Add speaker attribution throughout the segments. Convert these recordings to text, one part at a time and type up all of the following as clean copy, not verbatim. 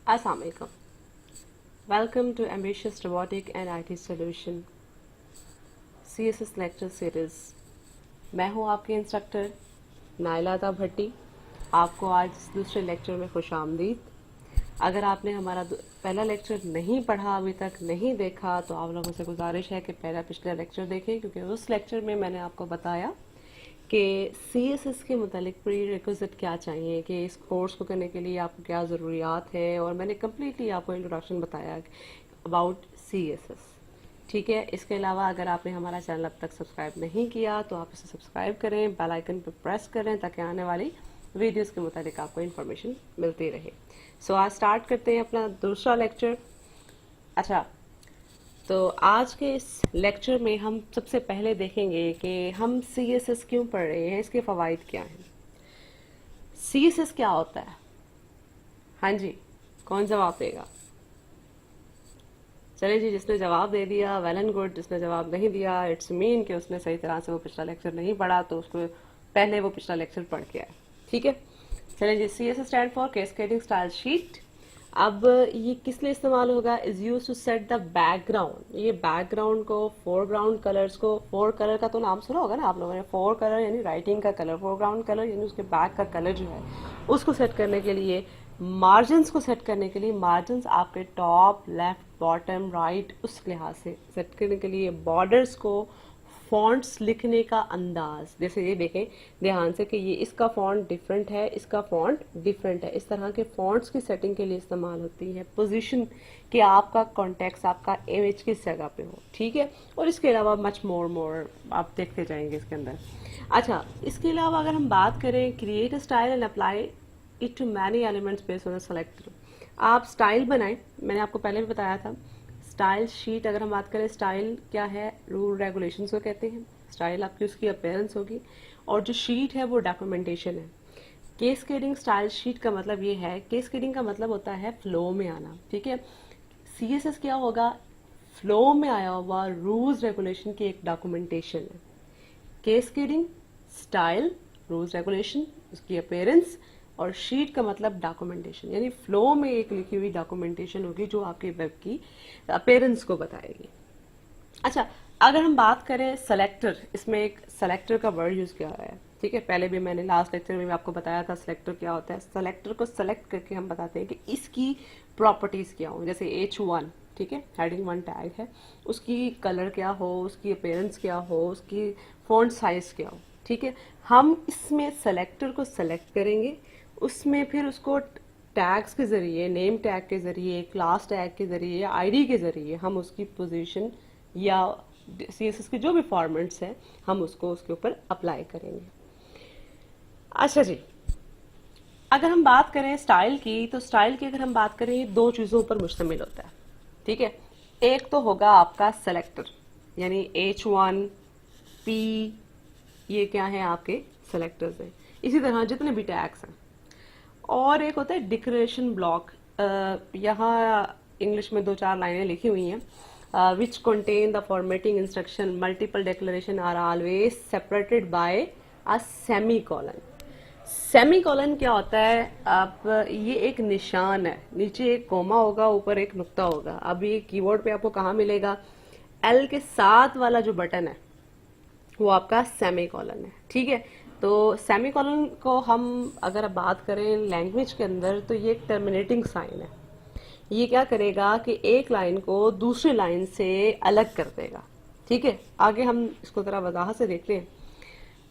Speaker 1: Assalamu alaikum. Welcome to Ambitious Robotic and IT Solution CSS Lecture Series. मैं हूँ आपकी instructor नाइलाता भट्टी। आपको आज दूसरे लेक्चर में खुश आमदीद। अगर आपने हमारा पहला लेक्चर नहीं पढ़ा, अभी तक नहीं देखा, तो आप लोगों से गुजारिश है कि पिछला लेक्चर देखें, क्योंकि उस लेक्चर में मैंने आपको बताया कि CSS के मुतालिक प्री रिक्विजिट क्या चाहिए, कि इस कोर्स को करने के लिए आपको क्या ज़रूरियात है, और मैंने कम्प्लीटली आपको इंट्रोडक्शन बताया अबाउट CSS। ठीक है। इसके अलावा अगर आपने हमारा चैनल अब तक सब्सक्राइब नहीं किया तो आप इसे सब्सक्राइब करें, बेल आइकन पर प्रेस करें, ताकि आने वाली वीडियोस के मुतालिक आपको इन्फॉर्मेशन मिलती रहे। सो आज स्टार्ट करते हैं अपना दूसरा लेक्चर। अच्छा, तो आज के इस लेक्चर में हम सबसे पहले देखेंगे कि हम CSS क्यों पढ़ रहे हैं, इसके फ़वाइद क्या हैं। CSS क्या होता है? हाँ जी, कौन जवाब देगा? चले जी, जिसने जवाब दे दिया वेल एंड गुड, जिसने जवाब नहीं दिया इट्स मीन कि उसने सही तरह से वो पिछला लेक्चर नहीं पढ़ा, तो उसको पहले वो पिछला लेक्चर पढ़ के आए। ठीक है, चले जी। CSS stand for cascading style sheet. अब ये किस लिए इस्तेमाल होगा? Is use to set the background. ये बैकग्राउंड को, फोरग्राउंड कलर्स को, फोर कलर का तो नाम सुना होगा ना आप लोगों ने। फोर कलर यानी राइटिंग का कलर, फोरग्राउंड कलर यानी उसके बैक का कलर जो है उसको सेट करने के लिए, मार्जिन्स को सेट करने के लिए, मार्जिन्स आपके टॉप, लेफ्ट, बॉटम, राइट, उस लिहाज से सेट करने के लिए, बॉर्डर्स को, फॉन्ट्स लिखने का अंदाज, जैसे ये देखें ध्यान से कि ये इसका फॉन्ट डिफरेंट है, इसका फॉन्ट डिफरेंट है, इस तरह के फॉन्ट्स की सेटिंग के लिए इस्तेमाल होती है। पोजीशन कि आपका कॉन्टेक्स्ट, आपका इमेज किस जगह पे हो। ठीक है, और इसके अलावा मच मोर आप देखते जाएंगे इसके अंदर। अच्छा, इसके अलावा अगर हम बात करें create style and apply it to many elements based on selector. आप स्टाइल बनाएं, मैंने आपको पहले भी बताया था। स्टाइल शीट, अगर हम बात करें स्टाइल क्या है, रूल रेगुलेशंस को कहते हैं। स्टाइल आपकी उसकी अपीयरेंस होगी, और जो शीट है वो डॉक्यूमेंटेशन है। केस्केडिंग स्टाइल शीट का मतलब ये है, केस्केडिंग का मतलब होता है फ्लो में आना। ठीक है, CSS क्या होगा? फ्लो में आया हुआ रूल्स रेगुलेशन की एक डॉक्यूमेंटेशन है। केस्केडिंग, स्टाइल, रूल्स रेगुलेशन, उसकी अपीयरेंस, और शीट का मतलब डॉक्यूमेंटेशन, यानी फ्लो में एक लिखी हुई डॉक्यूमेंटेशन होगी जो आपके वेब की अपीयरेंस को बताएगी। अच्छा, अगर हम बात करें सेलेक्टर, इसमें एक सेलेक्टर का वर्ड यूज किया हुआ है। ठीक है, पहले भी मैंने लास्ट लेक्चर में आपको बताया था सेलेक्टर क्या होता है। सेलेक्टर को सेलेक्ट करके हम बताते हैं कि इसकी प्रॉपर्टीज क्या हो। जैसे H1, ठीक है, हेडिंग 1 टैग है, उसकी कलर क्या हो, उसकी अपीयरेंस क्या हो, उसकी फॉन्ट साइज क्या हो। ठीक है, हम इसमें सेलेक्टर को सेलेक्ट करेंगे, उसमें फिर उसको टैग्स के जरिए, नेम टैग के जरिए, क्लास टैग के जरिए, ID के जरिए हम उसकी पोजीशन या CSS के जो भी फॉर्मेट्स हैं हम उसको उसके ऊपर अप्लाई करेंगे। अच्छा जी, अगर हम बात करें स्टाइल की, तो स्टाइल की अगर हम बात करें, ये दो चीज़ों पर मुश्तमिल होता है। ठीक है, एक तो होगा आपका सेलेक्टर, यानी H1, P, ये क्या है आपके सेलेक्टर्स हैं। इसी तरह जितने भी टैग्स हैं। और एक होता है डिक्लेरेशन ब्लॉक। यहाँ इंग्लिश में 2-4 लाइनें लिखी हुई हैं। Which contain the formatting instruction, multiple declaration are always separated by a semicolon. Semicolon क्या होता है? आप, ये एक निशान है, नीचे एक कोमा होगा, ऊपर एक नुक्ता होगा। अब ये कीबोर्ड पे आपको कहाँ मिलेगा? L के साथ वाला जो बटन है वो आपका सेमीकोलन है। ठीक है, तो सेमीकोलन को हम अगर बात करें लैंग्वेज के अंदर, तो ये एक टर्मिनेटिंग साइन है। ये क्या करेगा कि एक लाइन को दूसरी लाइन से अलग कर देगा। ठीक है, आगे हम इसको जरा वजाहत से देखते हैं।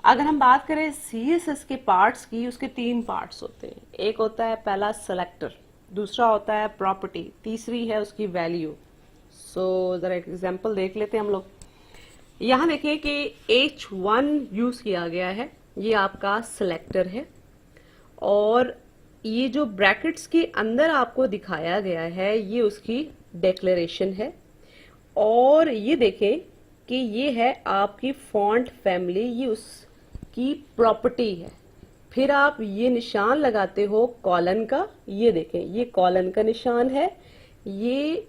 Speaker 1: अगर हम बात करें CSS के पार्ट्स की, उसके 3 पार्ट्स होते हैं। एक होता है पहला सेलेक्टर, दूसरा होता है प्रॉपर्टी, तीसरी है उसकी वैल्यू। सो जरा एक एग्जांपल देख लेते हैं हम लोग। यहाँ देखिए कि H1 यूज किया गया है, ये आपका सिलेक्टर है, और ये जो ब्रैकेट्स के अंदर आपको दिखाया गया है ये उसकी डिक्लेरेशन है, और ये देखें कि ये है आपकी फॉन्ट फैमिली, ये उसकी प्रॉपर्टी है। फिर आप ये निशान लगाते हो कॉलन का, ये देखें ये कॉलन का निशान है, ये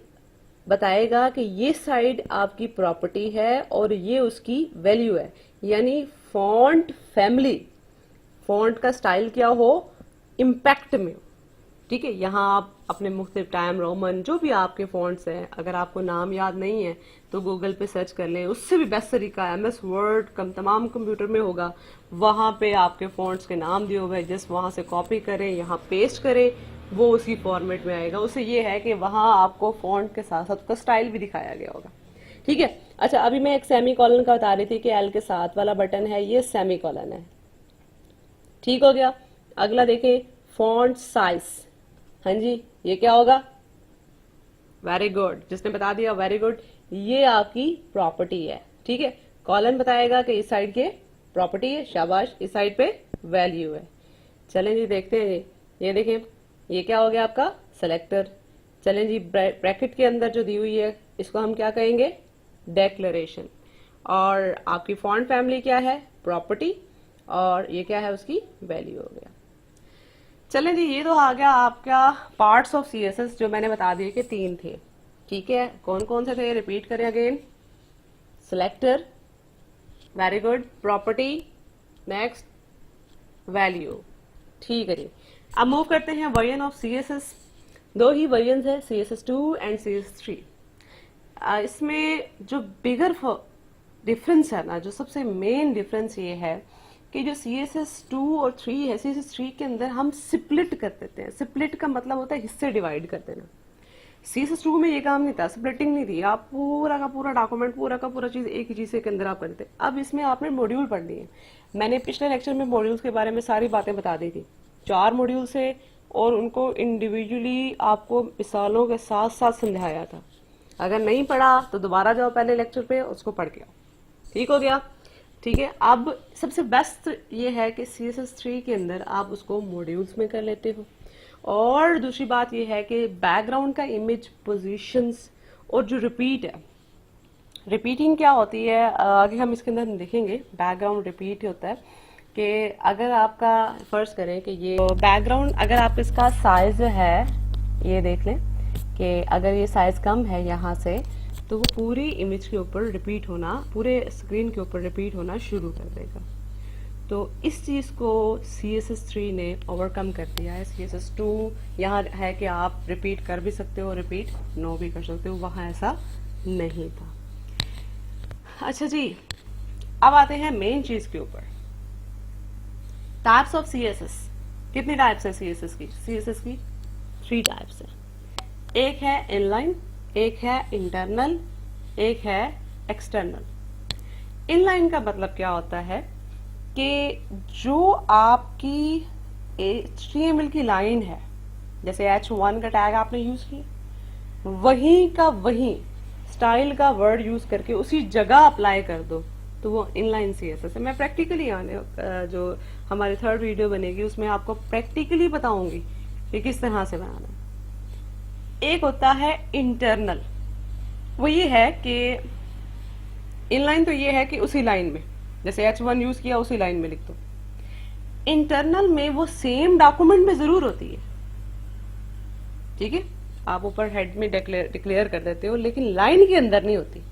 Speaker 1: बताएगा कि ये साइड आपकी प्रॉपर्टी है और ये उसकी वैल्यू है। यानी फॉन्ट फैमिली, फॉन्ट का स्टाइल क्या हो, इम्पैक्ट में हो। ठीक है, यहाँ आप अपने मुख्तलिफ टाइम रोमन जो भी आपके फॉन्ट्स हैं, अगर आपको नाम याद नहीं है तो गूगल पे सर्च कर लें। उससे भी बेस्ट तरीका है MS वर्ड तमाम कंप्यूटर में होगा, वहाँ पे आपके फॉन्ट्स के नाम दिए हुए, जस्ट वहाँ से कॉपी करें, यहाँ पेस्ट करें, वो उसी फॉर्मेट में आएगा। उससे ये है कि वहाँ आपको फॉन्ट के साथ साथ उसका स्टाइल भी दिखाया गया होगा। ठीक है, अच्छा अभी मैं एक सेमी कॉलन का बता रही थी कि L के साथ वाला बटन है, ये सेमी कॉलन है। ठीक हो गया। अगला देखें, फॉन्ट साइज। हाँ जी, ये क्या होगा? वेरी गुड, जिसने बता दिया वेरी गुड। ये आपकी प्रॉपर्टी है। ठीक है, कॉलन बताएगा कि इस साइड के प्रॉपर्टी है, शाबाश, इस साइड पे वैल्यू है। चलें जी देखते हैं, ये देखें, ये क्या हो गया आपका? सेलेक्टर। चलें जी, ब्रैकेट के अंदर जो दी हुई है इसको हम क्या कहेंगे? डेक्लेरेशन। और आपकी फॉन्ट फैमिली क्या है? प्रॉपर्टी। और ये क्या है? उसकी वैल्यू हो गया। चलें जी, ये तो आ गया आपका पार्ट्स ऑफ CSS जो मैंने बता दिए कि 3 थे। ठीक है, कौन कौन से थे? रिपीट करें again. Selector, very good, property, next value. ठीक है जी, अब मूव करते हैं version of CSS। 2 he version है, CSS2 एंड CSS3। इसमें जो बिगर डिफरेंस है ना, जो सबसे मेन डिफरेंस ये है कि जो CSS2 और 3 है, CSS3 के अंदर हम स्प्लिट कर देते हैं। स्प्लिट का मतलब होता है हिस्से डिवाइड कर देना। CSS2 में ये काम नहीं था, स्प्लिटिंग नहीं थी। आप पूरा का पूरा डॉक्यूमेंट, पूरा का पूरा चीज एक ही चीज के अंदर आप करते। अब इसमें आपने मॉड्यूल पढ़नी है। मैंने पिछले लेक्चर में मॉड्यूल्स के बारे में सारी बातें बता दी थी। 4 मॉड्यूल्स है और उनको इंडिविजुअली आपको मिसालों के साथ साथ समझाया था। अगर नहीं पढ़ा तो दोबारा जाओ पहले लेक्चर पे, उसको पढ़ के आओ। ठीक हो गया? ठीक है, अब सबसे बेस्ट ये है कि CSS3 के अंदर आप उसको मॉड्यूल्स में कर लेते हो। और दूसरी बात ये है कि बैकग्राउंड का इमेज पोजीशंस और जो रिपीट है, रिपीटिंग क्या होती है आगे हम इसके अंदर देखेंगे। बैकग्राउंड रिपीट होता है कि अगर आपका फर्ज करें कि ये बैकग्राउंड, अगर आप इसका साइज है, ये देख लें कि अगर ये साइज कम है यहाँ से, तो वो पूरी इमेज के ऊपर रिपीट होना, पूरे स्क्रीन के ऊपर रिपीट होना शुरू कर देगा। तो इस चीज़ को CSS3 ने ओवरकम कर दिया है। CSS2 यहाँ है कि आप रिपीट कर भी सकते हो, रिपीट नो भी कर सकते हो, वहाँ ऐसा नहीं था। अच्छा जी, अब आते हैं मेन चीज़ के ऊपर, टाइप्स ऑफ CSS। कितनी टाइप्स है CSS की 3 टाइप्स है। एक है इनलाइन, एक है इंटरनल, एक है एक्सटर्नल। इनलाइन का मतलब क्या होता है कि जो आपकी HTML की लाइन है, जैसे H1 का टैग आपने यूज किया, वही का वही स्टाइल का वर्ड यूज करके उसी जगह अप्लाई कर दो, तो वो इनलाइन CSS है। मैं प्रैक्टिकली आने जो हमारी 3rd वीडियो बनेगी उसमें आपको प्रैक्टिकली बताऊंगी कि किस तरह से बनाना है। एक होता है इंटरनल, वो ये है कि इनलाइन तो ये है कि उसी लाइन में, जैसे H1 यूज किया उसी लाइन में लिख दो। इंटरनल में वो सेम डॉक्यूमेंट में जरूर होती है। ठीक है, आप ऊपर हेड में डिक्लेयर कर देते हो, लेकिन लाइन के अंदर नहीं होती।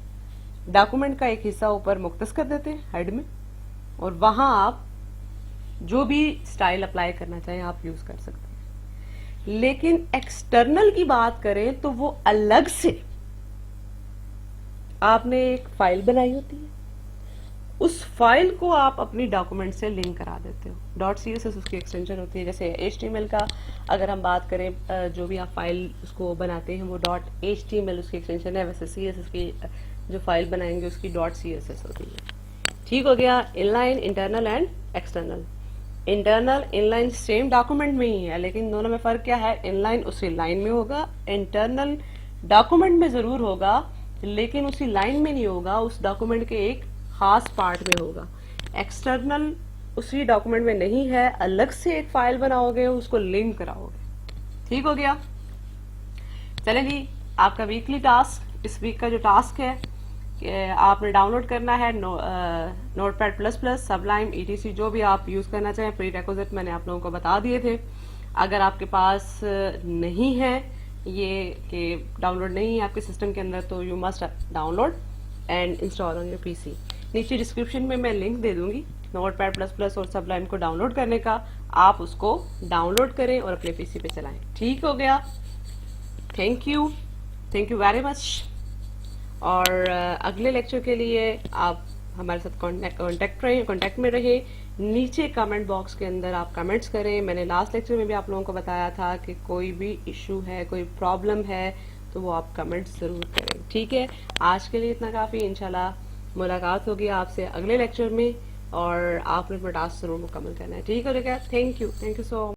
Speaker 1: डॉक्यूमेंट का एक हिस्सा ऊपर मुख्तस कर देते हैं हेड में, और वहां आप जो भी स्टाइल अप्लाई करना चाहें आप यूज कर सकते हैं। लेकिन एक्सटर्नल की बात करें तो वो अलग से आपने एक फाइल बनाई होती है, उस फाइल को आप अपनी डॉक्यूमेंट से लिंक करा देते हो। .css उसकी एक्सटेंशन होती है। जैसे HTML का अगर हम बात करें, जो भी आप फाइल उसको बनाते हैं वो .html उसकी एक्सटेंशन है, वैसे CSS की जो फाइल बनाएंगे उसकी .css होती है। ठीक हो गया, inline, internal and external. Internal inline same document में ही है, लेकिन दोनों में फर्क क्या है? इनलाइन उसी लाइन में होगा, इंटरनल डॉक्यूमेंट में जरूर होगा लेकिन उसी लाइन में नहीं होगा, उस डॉक्यूमेंट के एक खास पार्ट में होगा। एक्सटर्नल उसी डॉक्यूमेंट में नहीं है, अलग से एक फाइल बनाओगे, उसको लिंक कराओगे। ठीक हो गया? चलें जी, आपका वीकली टास्क, इस वीक का जो टास्क है कि आपने डाउनलोड करना है Notepad++, सबलाइम, ETC जो भी आप यूज करना चाहें। प्री रिक्विजिट मैंने आप लोगों को बता दिए थे। अगर आपके पास नहीं है ये कि डाउनलोड नहीं है आपके सिस्टम के अंदर, तो you must download and install on your PC। नीचे डिस्क्रिप्शन में मैं लिंक दे दूंगी, नोटपैड प्लस प्लस और सबलाइम को डाउनलोड करने का, आप उसको डाउनलोड करें और अपने पीसी पे चलाएं। ठीक हो गया? Thank you very much. और अगले लेक्चर के लिए आप हमारे साथ कांटेक्ट में रहे। नीचे कमेंट बॉक्स के अंदर आप कमेंट्स करें। मैंने लास्ट लेक्चर में भी आप लोगों को बताया था कि कोई भी इशू है, कोई प्रॉब्लम है, तो वो आप कमेंट्स जरूर करें। ठीक है, आज के लिए इतना काफी। इंशाल्लाह मुलाकात होगी आपसे अगले लेक्चर में, और आपने अपना टास्क जरूर मुकम्मल करना है। ठीक हो गया? Thank you so